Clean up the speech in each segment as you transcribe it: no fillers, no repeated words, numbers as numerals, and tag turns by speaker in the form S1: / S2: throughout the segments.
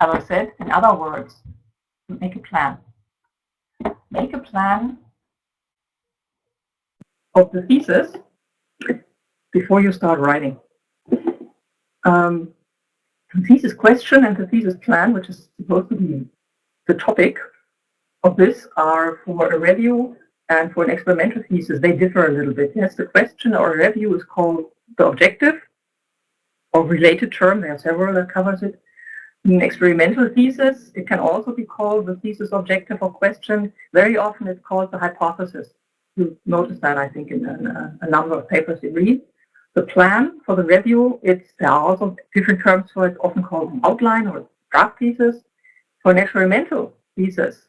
S1: as I said, in other words, make a plan. Make a plan of the thesis before you start writing. The thesis question and the thesis plan, which is supposed to be the topic of this, are for a review and for an experimental thesis. They differ a little bit. Yes, the question or a review is called the objective or related term. There are several that covers it. In experimental thesis, it can also be called the thesis objective or question. Very often it's called the hypothesis. You notice that, I think, in a number of papers you read. The plan for the review, there are also different terms for it, often called an outline or draft thesis. For an experimental thesis,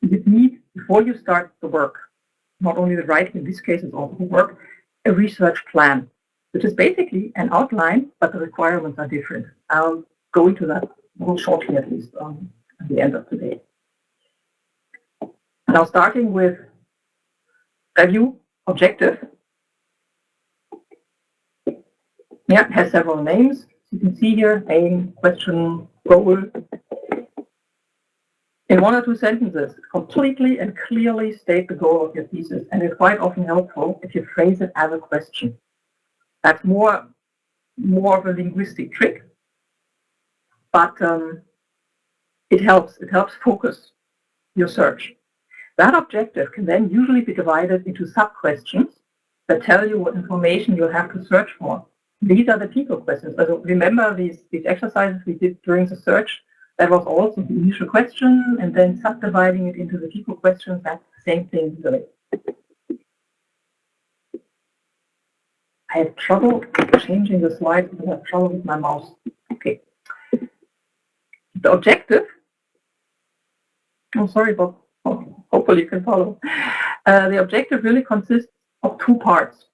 S1: you need, before you start the work, not only the writing, in this case it's also the work, a research plan, which is basically an outline, but the requirements are different. I'll go into that more shortly, at least, at the end of today. Now, starting with review objective. Yeah, it has several names. You can see here, aim, question, goal. In one or two sentences, completely and clearly state the goal of your thesis, and it's quite often helpful if you phrase it as a question. That's more of a linguistic trick, but it helps. It helps focus your search. That objective can then usually be divided into sub-questions that tell you what information you'll have to search for. These are the people questions. So remember these exercises we did during the search? That was also the initial question, and then subdividing it into the people questions. That's the same thing, really. I have trouble changing the slides because I have trouble with my mouse. Okay. The objective. I'm sorry, Bob. Hopefully you can follow. The objective really consists of two parts.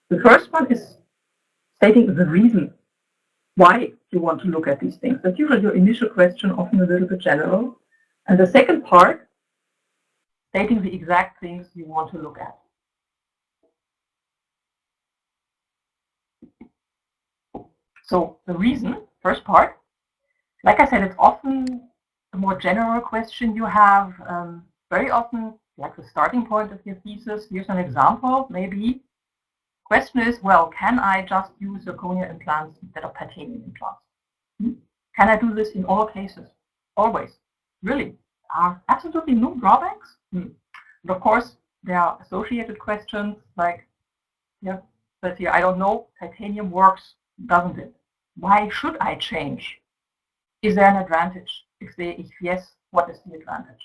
S1: The first one is stating the reason why you want to look at these things. That's usually your initial question, often a little bit general. And the second part, stating the exact things you want to look at. So the reason, first part, like I said, it's often a more general question you have. Very often, like the starting point of your thesis. Here's an example, maybe. Question is, well, can I just use zirconia implants instead of titanium implants? Can I do this in all cases? Always. Really? Are absolutely no drawbacks? And of course, there are associated questions like, yeah, but here, I don't know, titanium works, doesn't it? Why should I change? Is there an advantage? If yes, what is the advantage?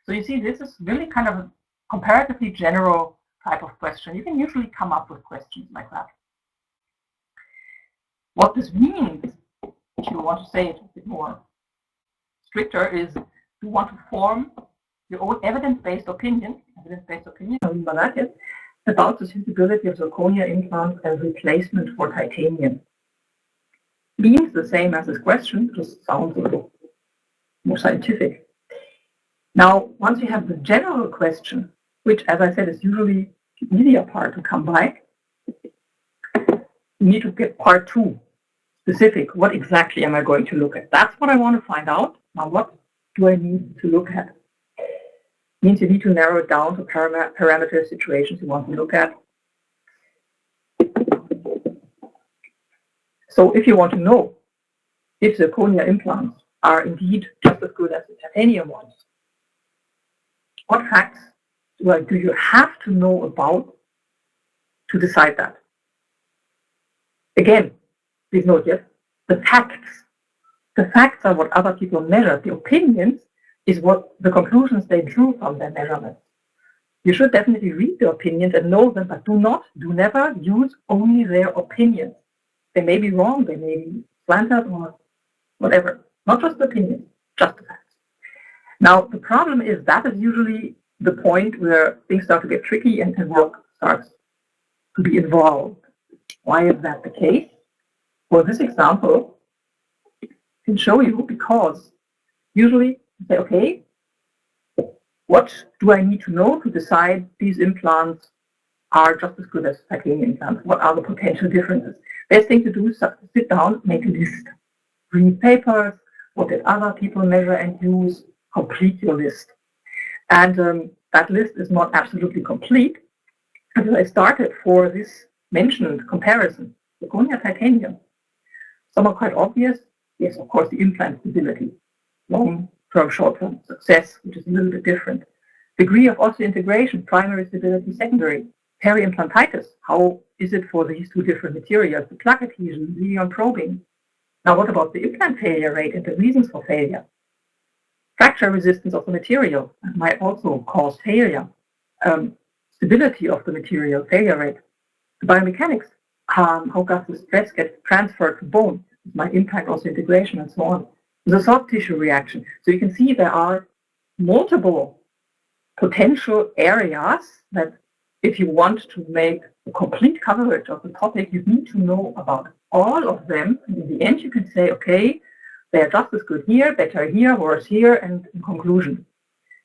S1: So you see, this is really kind of a comparatively general type of question. You can usually come up with questions like that. What this means, if you want to say it a bit more stricter, is you want to form your own evidence-based opinion about the suitability of zirconia implants as replacement for titanium. Means the same as this question, just sounds a little more scientific. Now, once you have the general question, which, as I said, is usually the easier part to come by, you need to get part two, specific. What exactly am I going to look at? That's what I want to find out. Now, what do I need to look at? Means you need to narrow it down to parameter situations you want to look at. So if you want to know if zirconia implants are indeed just as good as the titanium ones, what facts do you have to know about to decide that? Again, please note, yes, the facts. The facts are what other people measure. The opinions is what the conclusions they drew from their measurements. You should definitely read the opinions and know them, but do never use only their opinions. They may be wrong, they may be slanted or whatever. Not just the opinions, just the facts. Now, the problem is that is usually the point where things start to get tricky and work starts to be involved. Why is that the case? Well, this example can show you, because usually you say, okay, what do I need to know to decide these implants are just as good as titanium implants? What are the potential differences? Best thing to do is sit down, make a list. read papers, what did other people measure and use, complete your list. And that list is not absolutely complete until I started for this mentioned comparison, zirconia titanium. Some are quite obvious. Yes, of course, the implant stability, long-term, short-term success, which is a little bit different. Degree of osseointegration, primary stability, secondary. Peri-implantitis, how is it for these two different materials? The plaque adhesion, Xenon probing. Now, what about the implant failure rate and the reasons for failure? Fracture resistance of the material might also cause failure. Stability of the material, failure rate. The biomechanics, how does the stress get transferred to bone? It might impact osseointegration and so on. The soft tissue reaction. So you can see there are multiple potential areas that if you want to make a complete coverage of the topic, you need to know about all of them. And in the end, you can say, okay, they are just as good here, better here, worse here, and in conclusion.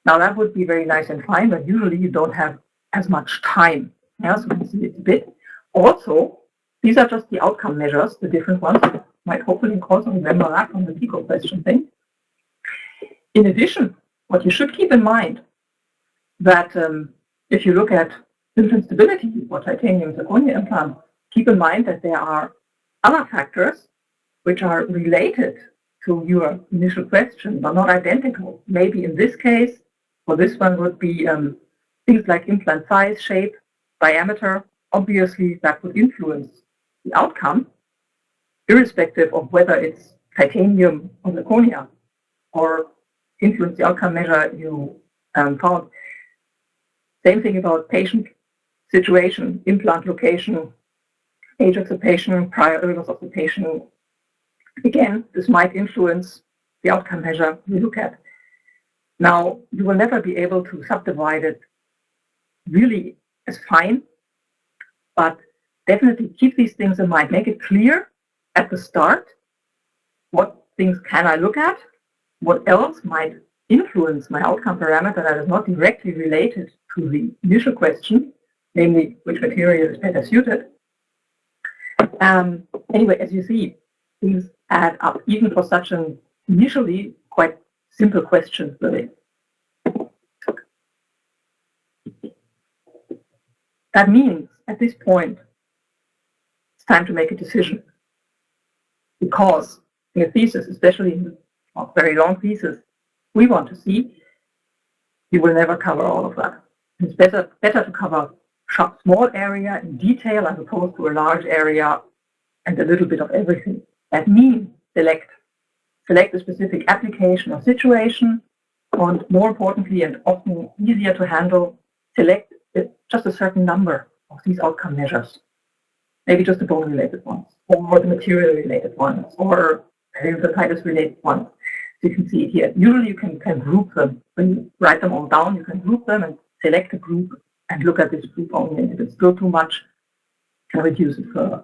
S1: Now, that would be very nice and fine, but usually you don't have as much time. Yeah, so you can see it a bit. Also, these are just the outcome measures, the different ones. You might hopefully also remember that from the PICO question thing. In addition, what you should keep in mind that if you look at infant stability or titanium zirconia implant, keep in mind that there are other factors which are related to your initial question, but not identical. Maybe in this case, for this one would be things like implant size, shape, diameter. Obviously, that would influence the outcome, irrespective of whether it's titanium or zirconia, or influence the outcome measure you found. Same thing about patient situation, implant location, age of the patient, prior illness of the patient. Again, this might influence the outcome measure you look at. Now, you will never be able to subdivide it really as fine, but definitely keep these things in mind. Make it clear at the start what things can I look at, what else might influence my outcome parameter that is not directly related to the initial question, namely which material is better suited. Anyway, as you see, things add up, even for such an initially quite simple question, really. That means, at this point, it's time to make a decision. Because in a thesis, especially in a very long thesis, we want to see, you will never cover all of that. It's better to cover a small area in detail as opposed to a large area and a little bit of everything. That means select a specific application or situation, and more importantly, and often easier to handle, select just a certain number of these outcome measures. Maybe just the bone-related ones, or the material-related ones, or peri-implantitis-related ones. So you can see it here. Usually you can group them. When you write them all down, you can group them and select a group and look at this group only. And if it's still too much, you can reduce it further.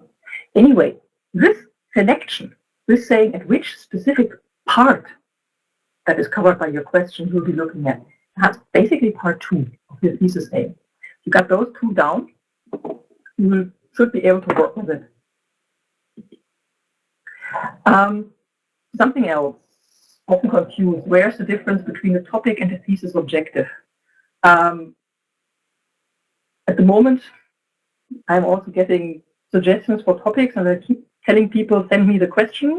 S1: Anyway, this selection, this saying at which specific part that is covered by your question you'll be looking at, that's basically part 2 of your thesis aim. You got those 2 down, you should be able to work with it. Something else, often confused, where's the difference between the topic and the thesis objective? At the moment, I'm also getting suggestions for topics, and I keep telling people, send me the question.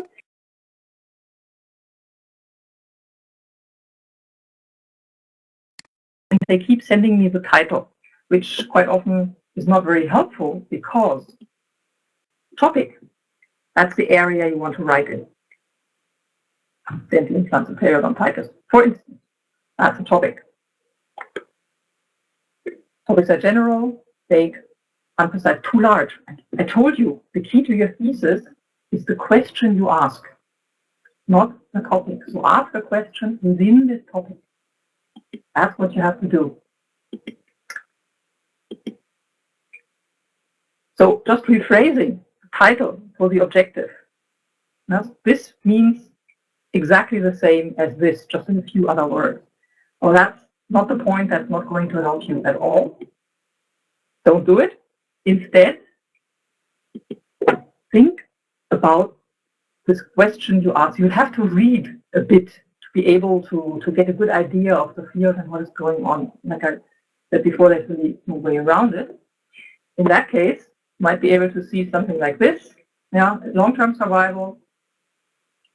S1: And they keep sending me the title, which quite often is not very helpful, because topic, that's the area you want to write in. Dental implants and periodontitis, for instance, that's a topic. Topics are general, vague, unprecise, too large. I told you, the key to your thesis is the question you ask, not the topic. So ask a question within this topic. That's what you have to do. So just rephrasing the title for the objective. Now, this means exactly the same as this, just in a few other words. Well, that's not the point. That's not going to help you at all. Don't do it. Instead, think about this question you ask, you have to read a bit to be able to get a good idea of the field and what is going on. Like I said before, there's really no way around it. In that case, you might be able to see something like this. Yeah, long-term survival,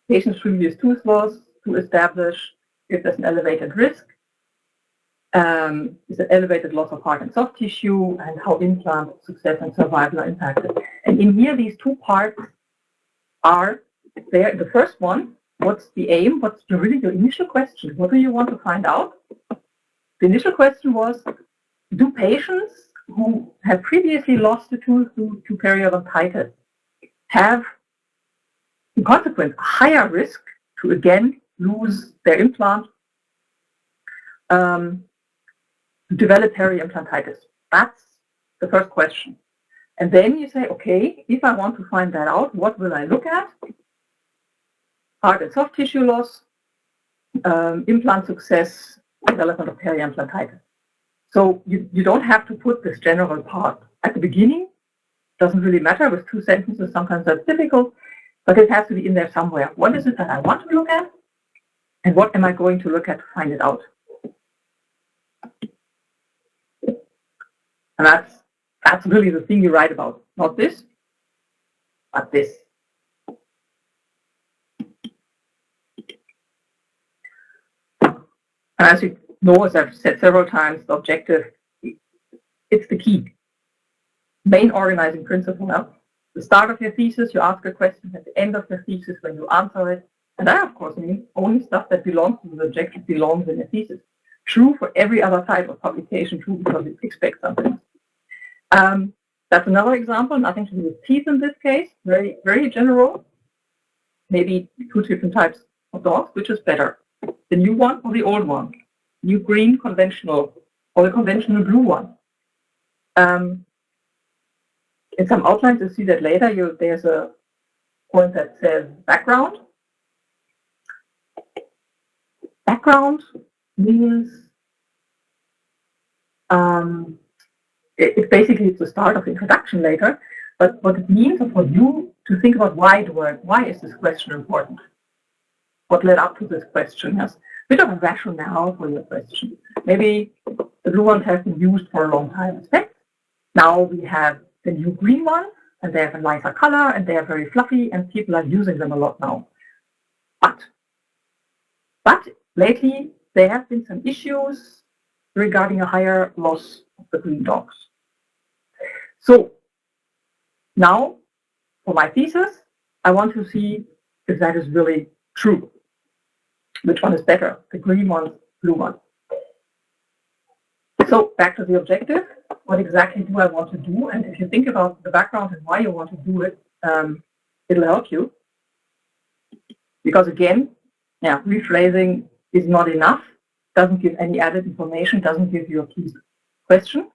S1: patient's previous tooth loss to establish if there's an elevated risk, is an elevated loss of hard and soft tissue, and how implant success and survival are impacted. And in here, these two parts are there. The first one, what's the aim? What's really your initial question? What do you want to find out? The initial question was, do patients who have previously lost a tooth due to periodontitis have, in consequence, a higher risk to again lose their implant, to develop periimplantitis? That's the first question. And then you say, okay, if I want to find that out, what will I look at? Hard and soft tissue loss, implant success, development of periimplantitis. So you don't have to put this general part at the beginning. Doesn't really matter. With 2 sentences, sometimes that's difficult, but it has to be in there somewhere. What is it that I want to look at? And what am I going to look at to find it out? And that's really the thing you write about. Not this, but this. And as you know, as I've said several times, the objective, it's the key. Main organizing principle. Now, the start of your thesis, you ask a question. At the end of your thesis, when you answer it, and that, of course, means only stuff that belongs to the objective belongs in your thesis. True for every other type of publication, true because you expect something. That's another example, nothing to do with teeth in this case, very, very general. Maybe 2 different types of dogs, which is better? The new one or the old one? New green conventional or the conventional blue one? In some outlines, you'll see that later, there's a point that says background. Background means it basically is the start of the introduction later, but what it means is for you to think about why is this question important? What led up to this question? Has a bit of a rationale for your question. Maybe the blue ones have been used for a long time. Now we have the new green one, and they have a nicer color, and they are very fluffy, and people are using them a lot now. But lately, there have been some issues regarding a higher loss of the green dogs. So now, for my thesis, I want to see if that is really true. Which one is better, the green one, blue one? So back to the objective. What exactly do I want to do? And if you think about the background and why you want to do it, it'll help you. Because again, rephrasing is not enough. Doesn't give any added information. Doesn't give you a key question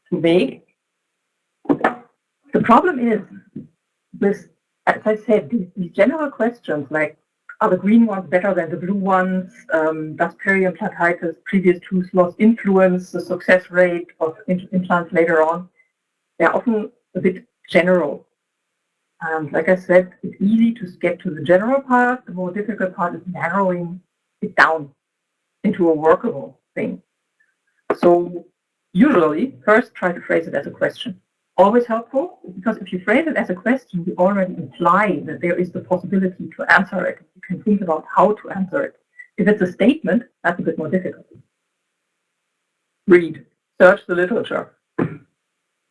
S1: to make. The problem is with, as I said, these general questions like, are the green ones better than the blue ones? Does periimplantitis, previous tooth loss, influence the success rate of implants later on? They're often a bit general. And like I said, it's easy to get to the general part. The more difficult part is narrowing it down into a workable thing. So usually, first try to phrase it as a question. Always helpful, because if you phrase it as a question, you already imply that there is the possibility to answer it. You can think about how to answer it. If it's a statement, that's a bit more difficult. Read, search the literature.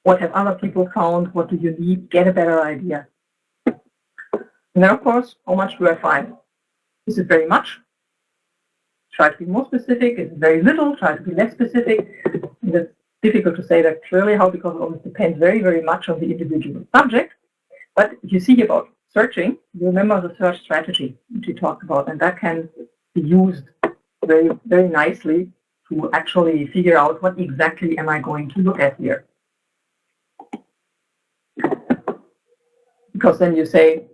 S1: What have other people found? What do you need? Get a better idea. And then, of course, how much do I find? Is it very much? Try to be more specific. Is it very little? Try to be less specific. And it's difficult to say that clearly how, because it always depends very, very much on the individual subject. But if you see about searching, you remember the search strategy which we talked about, and that can be used very, very nicely to actually figure out what exactly am I going to look at here. Because then you say,